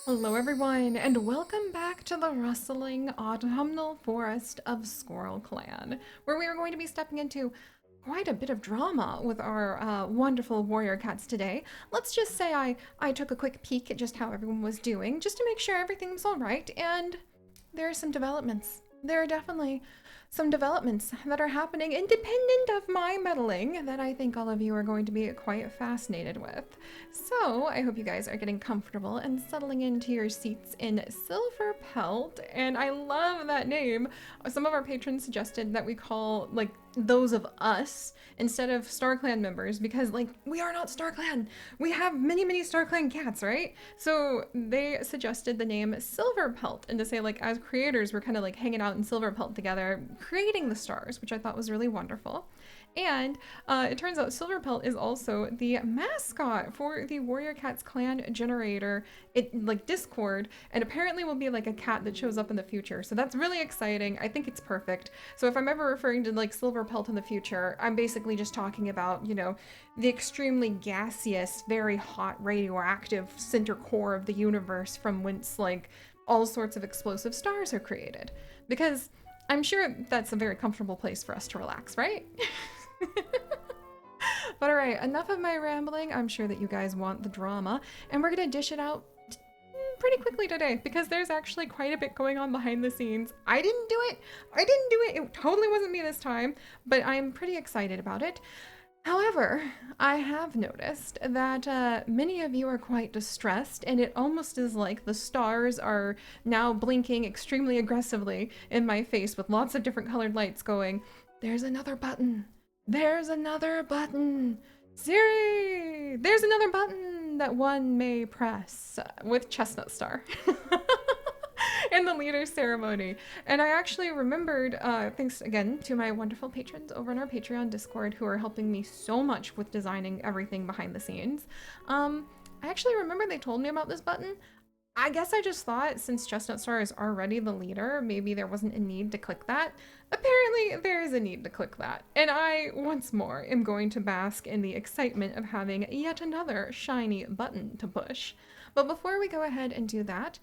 Hello everyone, and welcome back to the rustling autumnal forest of Squirrel Clan, where we are going to be stepping into quite a bit of drama with our wonderful warrior cats today. Let's just say I took a quick peek at just how everyone was doing, just to make sure everything was alright, and there are some developments. There are definitely some developments that are happening independent of my meddling that I think all of you are going to be quite fascinated with. So I hope you guys are getting comfortable and settling into your seats in Silver Pelt, and I love that name. Some of our patrons suggested that we call like those of us instead of StarClan members because like we are not StarClan. We have many StarClan cats, right? So they suggested the name Silver Pelt, and to say like as creators we're kind of like hanging out in Silver Pelt together creating the stars, which I thought was really wonderful. And it turns out Silverpelt is also the mascot for the Warrior Cats clan generator, like Discord, and apparently will be like a cat that shows up in the future. So that's really exciting. I think it's perfect. So if I'm ever referring to like Silverpelt in the future, I'm basically just talking about, you know, the extremely gaseous, very hot radioactive center core of the universe from whence like all sorts of explosive stars are created. Because I'm sure that's a very comfortable place for us to relax, right? But alright, enough of my rambling. I'm sure that you guys want the drama, and we're gonna dish it out pretty quickly today because there's actually quite a bit going on behind the scenes. I didn't do it. It totally wasn't me this time, but I'm pretty excited about it. However, I have noticed that many of you are quite distressed, and it almost is like the stars are now blinking extremely aggressively in my face with lots of different colored lights going, "There's another button. There's another button. Seri, there's another button that one may press," with Chestnut Star. In the leader ceremony. And I actually remembered, thanks again to my wonderful patrons over in our Patreon Discord who are helping me so much with designing everything behind the scenes. I actually remember they told me about this button. I guess I just thought since Chestnut Star is already the leader, maybe there wasn't a need to click that. Apparently there is a need to click that. And I, once more, am going to bask in the excitement of having yet another shiny button to push. But before we go ahead and do that,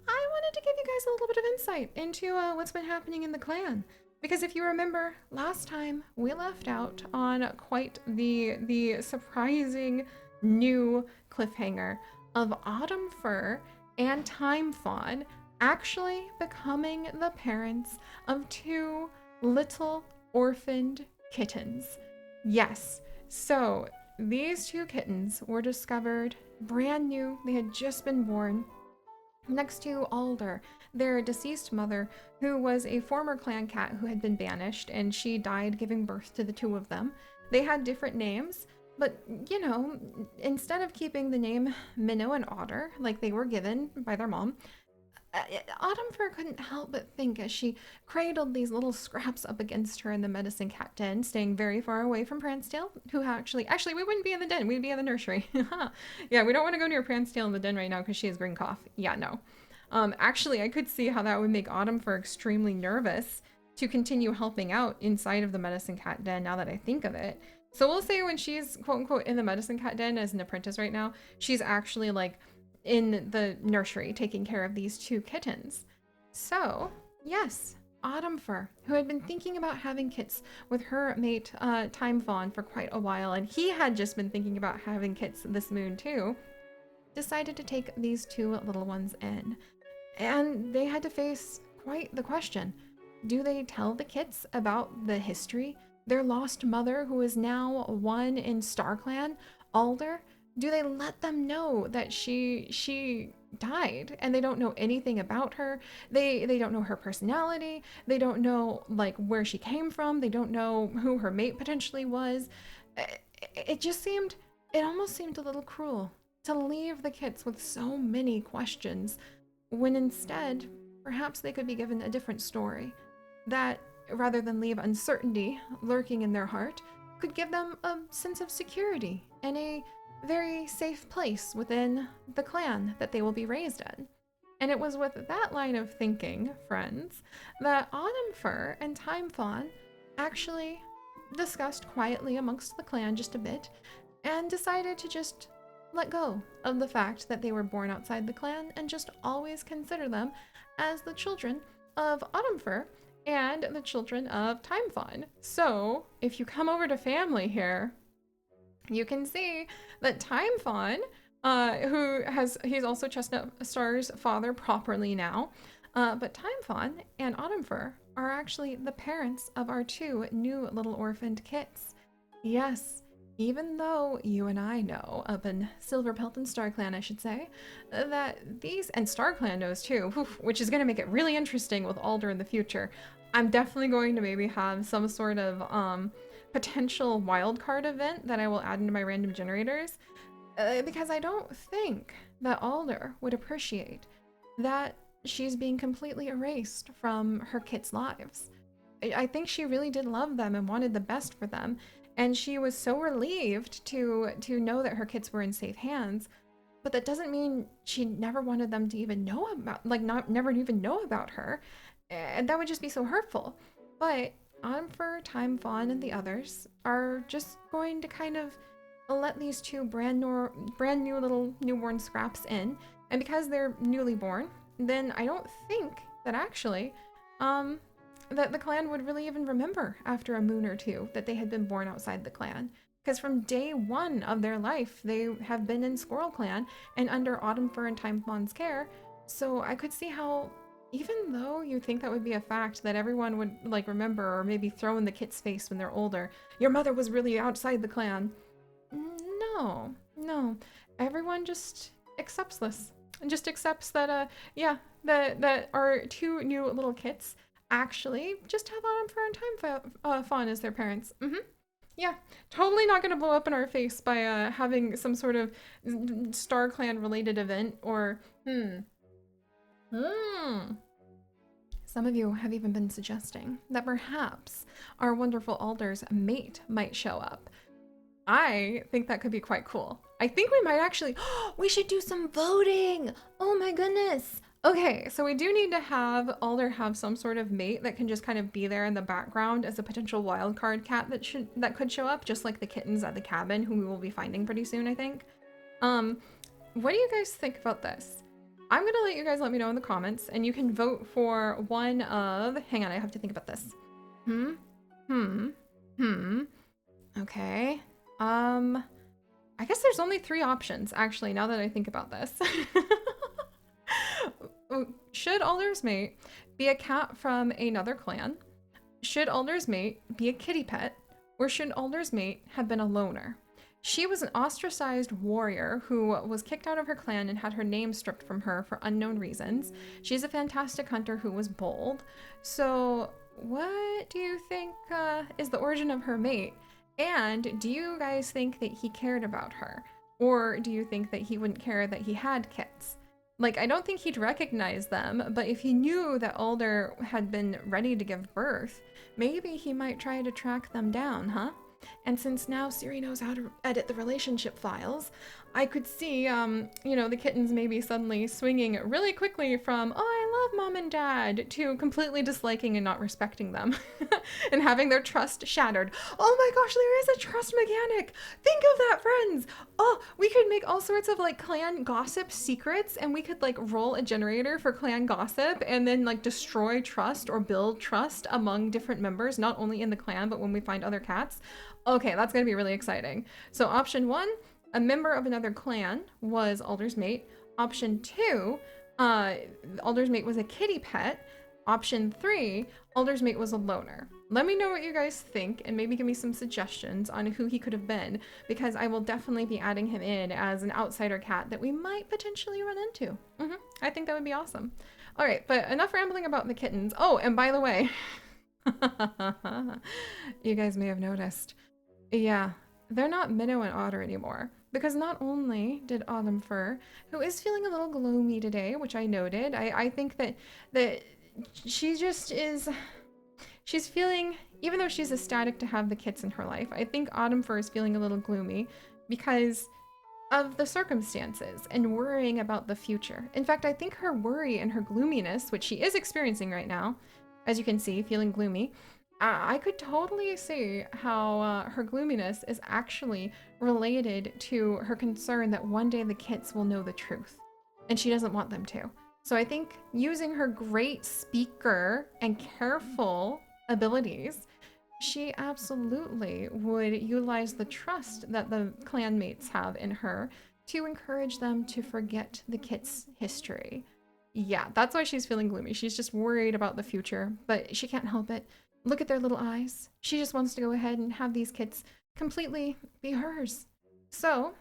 I wanted to give you guys a little bit of insight into what's been happening in the clan. Because if you remember, last time we left out on quite the surprising new cliffhanger of Autumn Fur and Time Fawn actually becoming the parents of two little orphaned kittens. Yes, so these two kittens were discovered brand new. They had just been born next to Alder, their deceased mother, who was a former clan cat who had been banished, and she died giving birth to the two of them. They had different names, but, you know, instead of keeping the name Minnow and Otter, like they were given by their mom, Autumn Fur couldn't help but think as she cradled these little scraps up against her in the medicine cat den, staying very far away from Prancetail, who actually we wouldn't be in the den, we'd be in the nursery. Yeah, we don't want to go near Prancetail in the den right now because she has green cough. Yeah, no. Actually, I could see how that would make Autumn Fur extremely nervous to continue helping out inside of the medicine cat den now that I think of it. So we'll say when she's quote unquote in the medicine cat den as an apprentice right now, she's actually like in the nursery taking care of these two kittens. So yes, Autumn Fur, who had been thinking about having kits with her mate Time Fawn for quite a while, and he had just been thinking about having kits this moon too, decided to take these two little ones in. And they had to face quite the question. Do they tell the kits about the history? Their lost mother, who is now one in StarClan, Alder? Do they let them know that she died and they don't know anything about her? They don't know her personality. They don't know like where she came from. They don't know who her mate potentially was. It almost seemed a little cruel to leave the kits with so many questions when instead perhaps they could be given a different story that, rather than leave uncertainty lurking in their heart, could give them a sense of security and a very safe place within the clan that they will be raised in. And it was with that line of thinking, friends, that Autumn Fur and Time Fawn actually discussed quietly amongst the clan just a bit and decided to just let go of the fact that they were born outside the clan and just always consider them as the children of Autumnfur and the children of Timefawn. So if you come over to family here, you can see that Timefawn, he's also Chestnut Star's father properly now, but Timefawn and Autumnfur are actually the parents of our two new little orphaned kits. Yes, even though you and I know up in Silverpelt and StarClan, I should say, that these, and StarClan knows too, which is going to make it really interesting with Alder in the future. I'm definitely going to maybe have some sort of potential wildcard event that I will add into my random generators, because I don't think that Alder would appreciate that she's being completely erased from her kids' lives. I think she really did love them and wanted the best for them, and she was so relieved to know that her kids were in safe hands. But that doesn't mean she never wanted them to even know about, like, never even know about her, and that would just be so hurtful. But Aunfer, Timefawn, and the others are just going to kind of let these two brand new little newborn scraps in, and because they're newly born, then I don't think that actually that the clan would really even remember after a moon or two that they had been born outside the clan. Because from day one of their life, they have been in Squirrel Clan and under Autumnfur and Timefawn's care. So I could see how, even though you think that would be a fact that everyone would like remember or maybe throw in the kid's face when they're older, your mother was really outside the clan. No. Everyone just accepts this. And just accepts that, yeah, that our two new little kits actually just have Autumnfur and Timefawn as their parents. Yeah, totally not gonna blow up in our face by having some sort of StarClan related event or Some of you have even been suggesting that perhaps our wonderful Alder's mate might show up. I think that could be quite cool. I think we might actually, we should do some voting. Oh my goodness. Okay, so we do need to have Alder have some sort of mate that can just kind of be there in the background as a potential wildcard cat that could show up, just like the kittens at the cabin, who we will be finding pretty soon, I think. What do you guys think about this? I'm gonna let you guys let me know in the comments, and you can vote for one of, hang on, I have to think about this. Okay. I guess there's only 3 options, actually, now that I think about this. Should Alder's mate be a cat from another clan? Should Alder's mate be a kitty pet? Or should Alder's mate have been a loner? She was an ostracized warrior who was kicked out of her clan and had her name stripped from her for unknown reasons. She's a fantastic hunter who was bold. So what do you think is the origin of her mate? And do you guys think that he cared about her? Or do you think that he wouldn't care that he had kits? Like, I don't think he'd recognize them, but if he knew that Alder had been ready to give birth, maybe he might try to track them down, huh? And since now Seri knows how to edit the relationship files, I could see, you know, the kittens maybe suddenly swinging really quickly from, oh, I love mom and dad, to completely disliking and not respecting them and having their trust shattered. Oh my gosh, there is a trust mechanic. Think of that, friends. Oh, we could make all sorts of like clan gossip secrets, and we could like roll a generator for clan gossip and then like destroy trust or build trust among different members, not only in the clan, but when we find other cats. Okay, that's gonna be really exciting. So option 1, a member of another clan was Alder's mate. Option 2, Alder's mate was a kitty pet. Option 3, Alder's mate was a loner. Let me know what you guys think and maybe give me some suggestions on who he could have been, because I will definitely be adding him in as an outsider cat that we might potentially run into. I think that would be awesome. All right, but enough rambling about the kittens. Oh, and by the way, you guys may have noticed, yeah, they're not Minnow and Otter anymore, because not only did Autumnfur, who is feeling a little gloomy today, which I noted, I think that she just is, she's feeling, even though she's ecstatic to have the kits in her life, I think Autumnfur is feeling a little gloomy because of the circumstances and worrying about the future. In fact, I think her worry and her gloominess, which she is experiencing right now, as you can see, feeling gloomy, I could totally see how her gloominess is actually related to her concern that one day the kits will know the truth, and she doesn't want them to. So I think using her great speaker and careful abilities, she absolutely would utilize the trust that the clanmates have in her to encourage them to forget the kits' history. Yeah, that's why she's feeling gloomy. She's just worried about the future, but she can't help it. Look at their little eyes. She just wants to go ahead and have these kits completely be hers. So,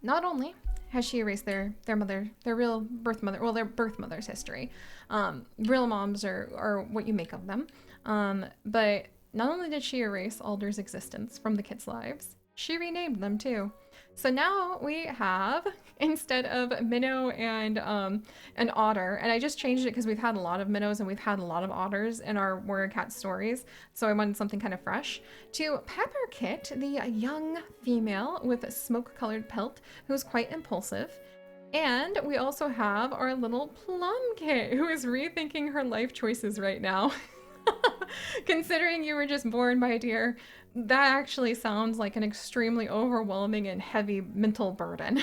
not only has she erased their mother, their real birth mother, well, their birth mother's history. Real moms are what you make of them. But not only did she erase Alder's existence from the kids' lives, she renamed them too. So now we have, instead of Minnow and an otter, and I just changed it because we've had a lot of minnows and we've had a lot of otters in our warrior cat stories, so I wanted something kind of fresh, to Pepper Kit, the young female with a smoke-colored pelt who's quite impulsive. And we also have our little Plum Kit, who is rethinking her life choices right now. Considering you were just born, my dear, that actually sounds like an extremely overwhelming and heavy mental burden.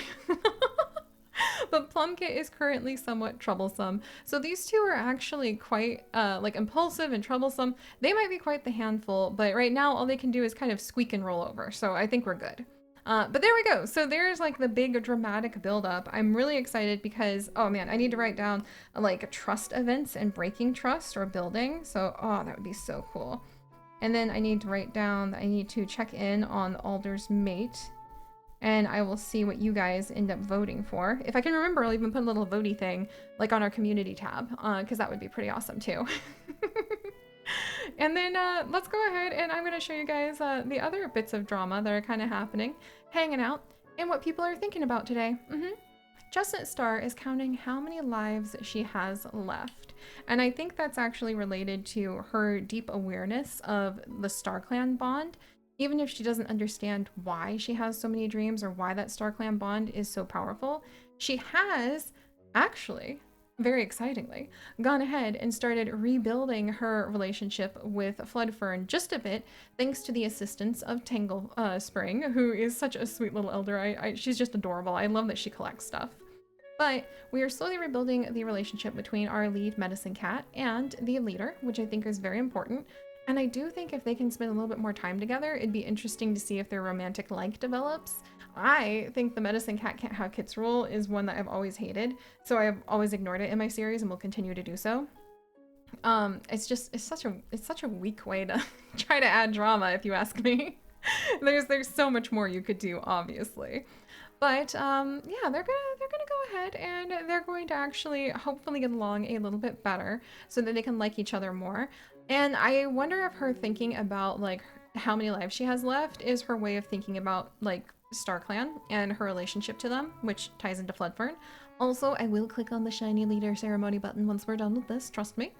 But Plumkit is currently somewhat troublesome. So these two are actually quite like impulsive and troublesome. They might be quite the handful, but right now all they can do is kind of squeak and roll over. So I think we're good. But there we go. So there's like the big dramatic buildup. I'm really excited because, oh man, I need to write down like trust events and breaking trust or building. So, oh, that would be so cool. And then I need to write down that I need to check in on Alder's mate. And I will see what you guys end up voting for. If I can remember, I'll even put a little votey thing like on our community tab, because that would be pretty awesome too. And then let's go ahead and I'm going to show you guys the other bits of drama that are kind of happening, hanging out, and what people are thinking about today. Chestnut Star is counting how many lives she has left. And I think that's actually related to her deep awareness of the StarClan bond. Even if she doesn't understand why she has so many dreams or why that StarClan bond is so powerful, she has actually, very excitingly, gone ahead and started rebuilding her relationship with Floodfern just a bit, thanks to the assistance of Tangle Spring, who is such a sweet little elder. She's just adorable. I love that she collects stuff. But we are slowly rebuilding the relationship between our lead medicine cat and the leader, which I think is very important. And I do think if they can spend a little bit more time together, it'd be interesting to see if their romantic like develops. I think the medicine cat can't have kits rule is one that I've always hated, so I've always ignored it in my series and will continue to do so. It's such a weak way to try to add drama, if you ask me. There's so much more you could do, obviously. But yeah, they're gonna go ahead and they're going to actually hopefully get along a little bit better so that they can like each other more. And I wonder if her thinking about like how many lives she has left is her way of thinking about like StarClan and her relationship to them, which ties into Floodfern. Also, I will click on the shiny leader ceremony button once we're done with this, trust me.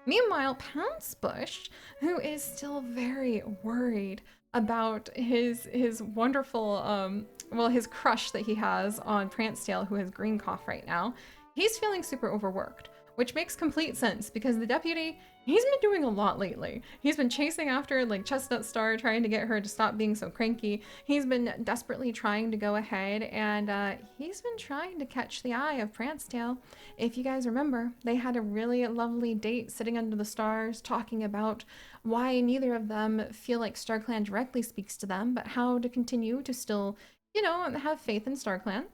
Meanwhile, Pouncebush, who is still very worried about his wonderful well, his crush that he has on Prancetail, who has green cough right now, he's feeling super overworked, which makes complete sense because the deputy, he's been doing a lot lately. He's been chasing after like Chestnut Star, trying to get her to stop being so cranky. He's been desperately trying to go ahead and he's been trying to catch the eye of Prancetail. If you guys remember, they had a really lovely date sitting under the stars talking about why neither of them feel like StarClan directly speaks to them, but how to continue to still, you know, have faith in StarClan.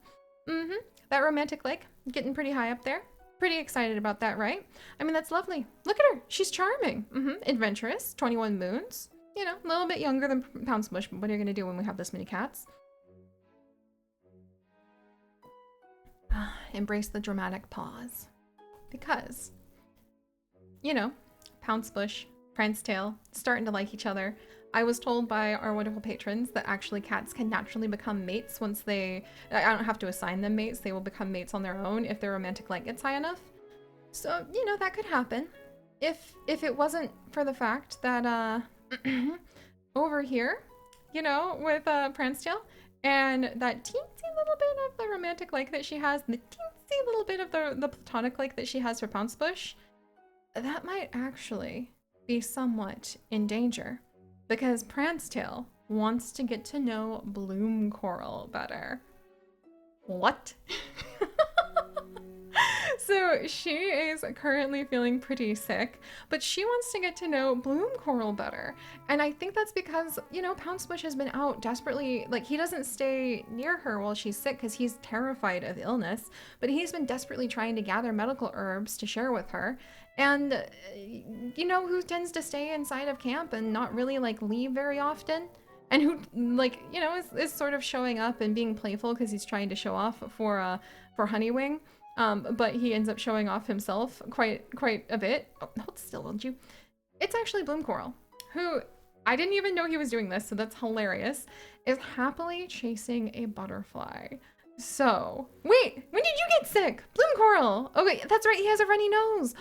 That romantic like getting pretty high up there. Pretty excited about that, right? I mean, that's lovely. Look at her. She's charming. Adventurous. 21 moons. You know, a little bit younger than Pouncebush, but what are you going to do when we have this many cats? Embrace the dramatic pause. Because, you know, Pouncebush, Prancetail, starting to like each other. I was told by our wonderful patrons that actually cats can naturally become mates once I don't have to assign them mates, they will become mates on their own if their romantic like gets high enough. So, you know, that could happen. If it wasn't for the fact that, over here, you know, with Prancetail, and that teensy little bit of the romantic like that she has, the teensy little bit of the platonic like that she has for Pouncebush, that might actually be somewhat in danger because Prancetail wants to get to know Bloom Coral better. What? So she is currently feeling pretty sick, but she wants to get to know Bloom Coral better. And I think that's because, you know, Pouncebush has been out desperately, like he doesn't stay near her while she's sick because he's terrified of illness, but he's been desperately trying to gather medical herbs to share with her. And you know who tends to stay inside of camp and not really like leave very often? And who, like, you know, is sort of showing up and being playful because he's trying to show off for Honeywing. But he ends up showing off himself quite a bit. Oh, hold still, won't you? It's actually Bloom Coral, who I didn't even know he was doing this, so that's hilarious, is happily chasing a butterfly. So, wait, when did you get sick? Bloom Coral! Oh wait, that's right, he has a runny nose.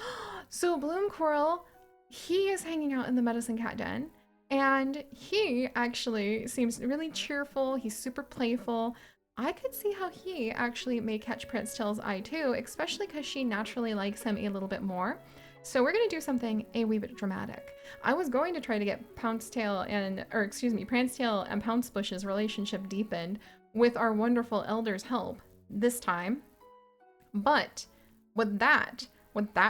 So Bloom Coral, he is hanging out in the medicine cat den, and he actually seems really cheerful. He's super playful. I could see how he actually may catch Prancetail's eye too, especially because she naturally likes him a little bit more. So we're going to do something a wee bit dramatic. I was going to try to get Prancetail and Pouncebush's relationship deepened with our wonderful elder's help this time. But with that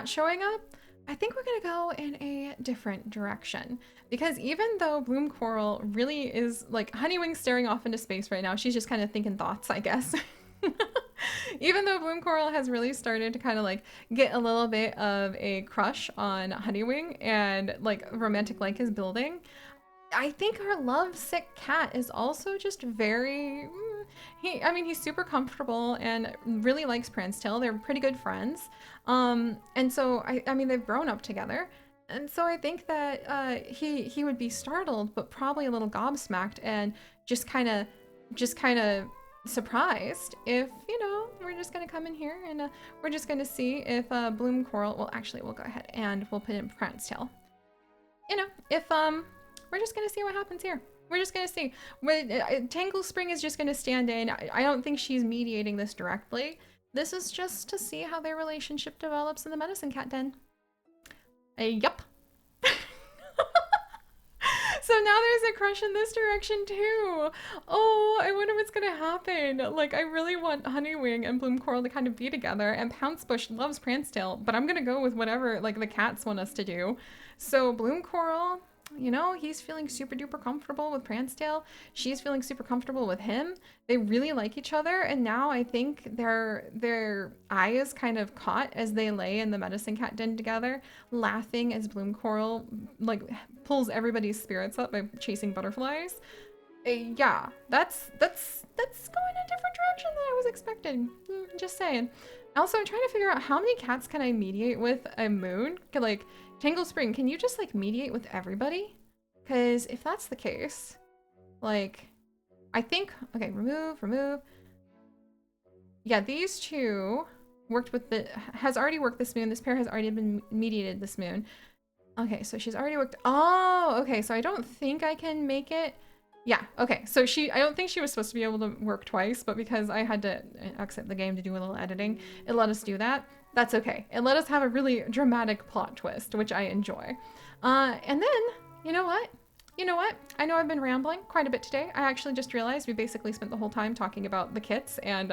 showing up, I think we're going to go in a different direction. Because even though Bloom Coral really is like Honeywing's staring off into space right now, she's just kind of thinking thoughts, I guess. Even though Bloom Coral has really started to kind of like get a little bit of a crush on Honeywing and like romantic like is building, I think our lovesick cat is also just very, he's super comfortable and really likes Prancetail. They're pretty good friends. And so, I mean, they've grown up together. And so I think that he would be startled, but probably a little gobsmacked and just kind of surprised if, you know, we're just going to come in here and we're just going to see if Bloom Coral, well, actually, we'll go ahead and we'll put in Prancetail. You know, if, we're just going to see what happens here. We're just going to see. Tangle Spring is just going to stand in. I don't think she's mediating this directly. This is just to see how their relationship develops in the medicine cat den. Yup. So now there's a crush in this direction too. Oh, I wonder what's gonna happen. Like, I really want Honeywing and Bloom Coral to kind of be together, and Pouncebush loves Prancetail, but I'm gonna go with whatever like the cats want us to do. So Bloom Coral, you know, he's feeling super duper comfortable with Prancetail. She's feeling super comfortable with him. They really like each other, and now I think their eye is kind of caught as they lay in the medicine cat den together, laughing as Bloom Coral like pulls everybody's spirits up by chasing butterflies. Yeah, that's going a different direction than I was expecting. Just saying. Also, I'm trying to figure out how many cats can I mediate with a moon? Like, Tangle Spring, can you just like mediate with everybody? Because if that's the case, like, I think, okay, remove. Yeah, these two has already worked this moon. This pair has already been mediated this moon. Okay, so she's already worked. Oh, okay, so I don't think I can make it. Yeah, okay, so I don't think she was supposed to be able to work twice, but because I had to exit the game to do a little editing, it let us do that. That's okay. It let us have a really dramatic plot twist, which I enjoy. And then, you know what? I know I've been rambling quite a bit today. I actually just realized we basically spent the whole time talking about the kits and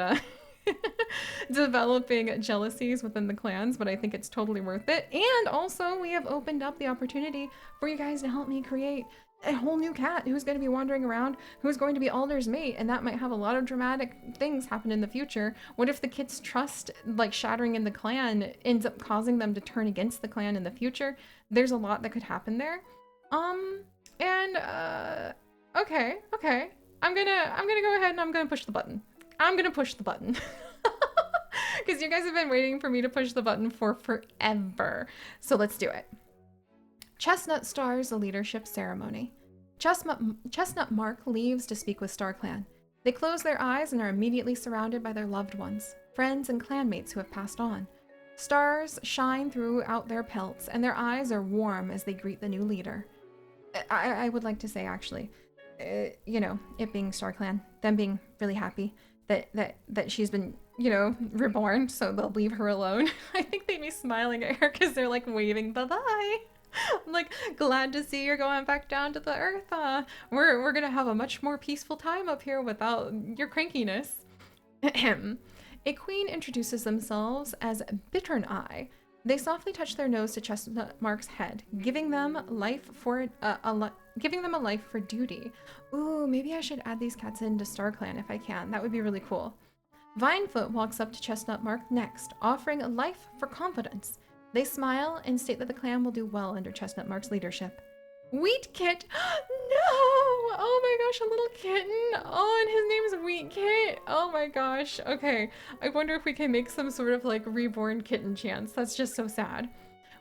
developing jealousies within the clans, but I think it's totally worth it. And also, we have opened up the opportunity for you guys to help me create a whole new cat who's going to be wandering around, who's going to be Alder's mate, and that might have a lot of dramatic things happen in the future. What if the kids' trust, like, shattering in the clan ends up causing them to turn against the clan in the future? There's a lot that could happen there. Okay. I'm gonna go ahead and I'm gonna push the button. I'm gonna push the button. Because you guys have been waiting for me to push the button for forever. So let's do it. Chestnut stars the leadership ceremony. Chestnut Mark leaves to speak with StarClan. They close their eyes and are immediately surrounded by their loved ones, friends and clanmates who have passed on. Stars shine throughout their pelts, and their eyes are warm as they greet the new leader. I would like to say, actually, you know, it being StarClan, them being really happy that she's been, you know, reborn, so they'll leave her alone. I think they'd be smiling at her because they're like waving bye-bye. I'm like, glad to see you're going back down to the earth. We're gonna have a much more peaceful time up here without your crankiness. A queen introduces themselves as Bittern Eye. They softly touch their nose to Chestnut Mark's head, giving them a life for duty. Ooh, maybe I should add these cats into StarClan if I can. That would be really cool. Vinefoot walks up to Chestnut Mark next, offering a life for confidence. They smile and state that the clan will do well under Chestnut Mark's leadership. Wheat Kit! No! Oh my gosh, a little kitten! Oh, and his name is Wheat Kit! Oh my gosh. Okay, I wonder if we can make some sort of like reborn kitten chance. That's just so sad.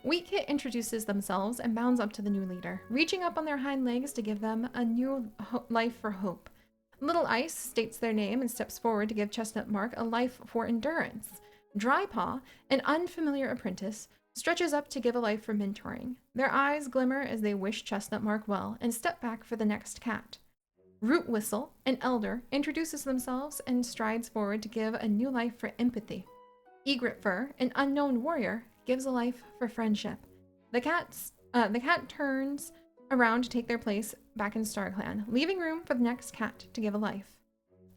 Wheat Kit introduces themselves and bounds up to the new leader, reaching up on their hind legs to give them a new life for hope. Little Ice states their name and steps forward to give Chestnut Mark a life for endurance. Dry Paw, an unfamiliar apprentice, stretches up to give a life for mentoring. Their eyes glimmer as they wish Chestnut Mark well and step back for the next cat. Root Whistle, an elder, introduces themselves and strides forward to give a new life for empathy. Egret Fur, an unknown warrior, gives a life for friendship. The cat turns around to take their place back in StarClan, leaving room for the next cat to give a life.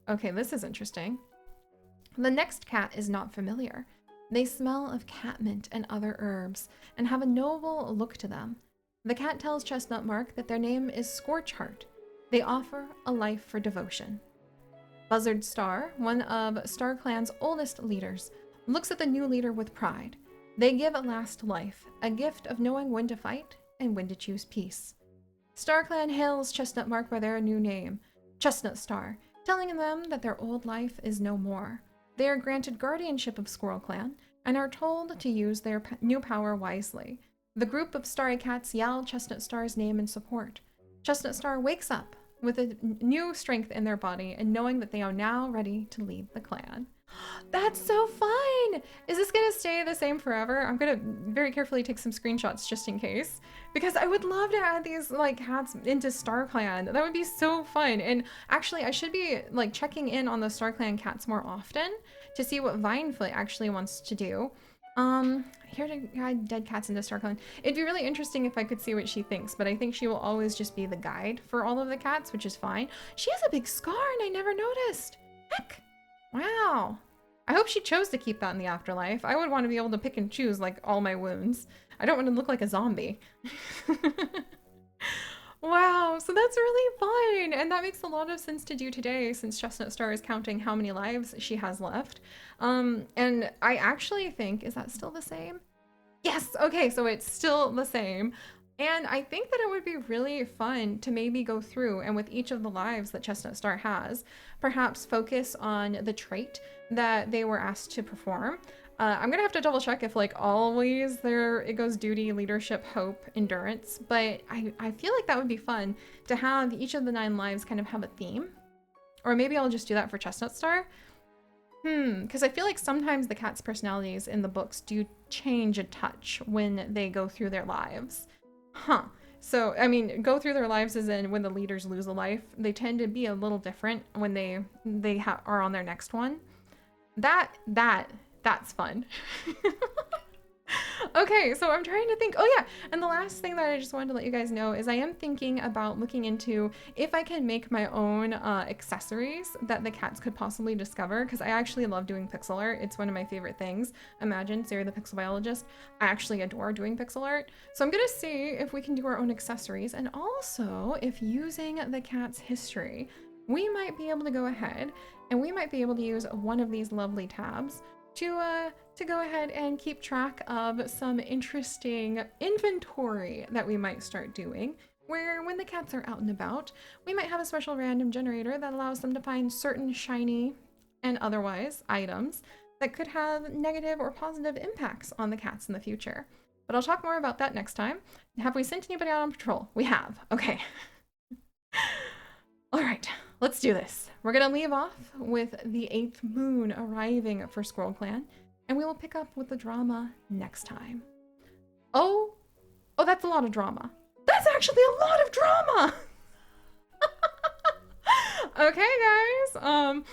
Okay, this is interesting. The next cat is not familiar. They smell of catmint and other herbs and have a noble look to them. The cat tells Chestnut Mark that their name is Scorchheart. They offer a life for devotion. Buzzard Star, one of StarClan's oldest leaders, looks at the new leader with pride. They give a last life, a gift of knowing when to fight and when to choose peace. StarClan hails Chestnut Mark by their new name, Chestnut Star, telling them that their old life is no more. They are granted guardianship of Squirrel Clan and are told to use their new power wisely. The group of starry cats yell Chestnut Star's name in support. Chestnut Star wakes up with a new strength in their body and knowing that they are now ready to lead the clan. That's so fun! Is this gonna stay the same forever? I'm gonna very carefully take some screenshots just in case, because I would love to add these like cats into StarClan. That would be so fun. And actually, I should be like checking in on the StarClan cats more often to see what Vinefoot actually wants to do. Here to guide dead cats into StarClan. It'd be really interesting if I could see what she thinks, but I think she will always just be the guide for all of the cats, which is fine. She has a big scar and I never noticed. Heck! Wow. I hope she chose to keep that in the afterlife. I would want to be able to pick and choose like all my wounds. I don't want to look like a zombie. Wow, so that's really fun. And that makes a lot of sense to do today since Chestnut Star is counting how many lives she has left. And I actually think, is that still the same? Yes, okay, so it's still the same. And I think that it would be really fun to maybe go through and with each of the lives that Chestnut Star has, perhaps focus on the trait that they were asked to perform. I'm gonna have to double check if like always it goes duty, leadership, hope, endurance, but I feel like that would be fun to have each of the 9 lives kind of have a theme. Or maybe I'll just do that for Chestnut Star. Because I feel like sometimes the cats' personalities in the books do change a touch when they go through their lives. Huh. So, I mean, go through their lives as in when the leaders lose a life. They tend to be a little different when they are on their next one. That's fun. Okay, so I'm trying to think. Oh yeah, and the last thing that I just wanted to let you guys know is I am thinking about looking into if I can make my own accessories that the cats could possibly discover, because I actually love doing pixel art. It's one of my favorite things. Imagine Seri the pixel biologist. I actually adore doing pixel art. So I'm gonna see if we can do our own accessories, and also if using the cat's history, we might be able to go ahead and we might be able to use one of these lovely tabs to go ahead and keep track of some interesting inventory that we might start doing, where when the cats are out and about, we might have a special random generator that allows them to find certain shiny and otherwise items that could have negative or positive impacts on the cats in the future. But I'll talk more about that next time. Have we sent anybody out on patrol? We have. Okay. All right, let's do this. We're gonna leave off with the 8th moon arriving for Squirrel Clan, and we will pick up with the drama next time. Oh, that's a lot of drama. That's actually a lot of drama. Okay, guys.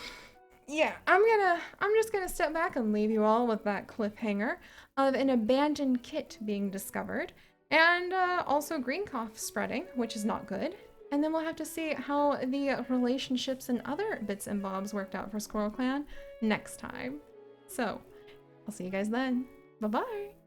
Yeah, I'm just gonna step back and leave you all with that cliffhanger of an abandoned kit being discovered. And also green cough spreading, which is not good. And then we'll have to see how the relationships and other bits and bobs worked out for Squirrel Clan next time. So, I'll see you guys then. Bye-bye!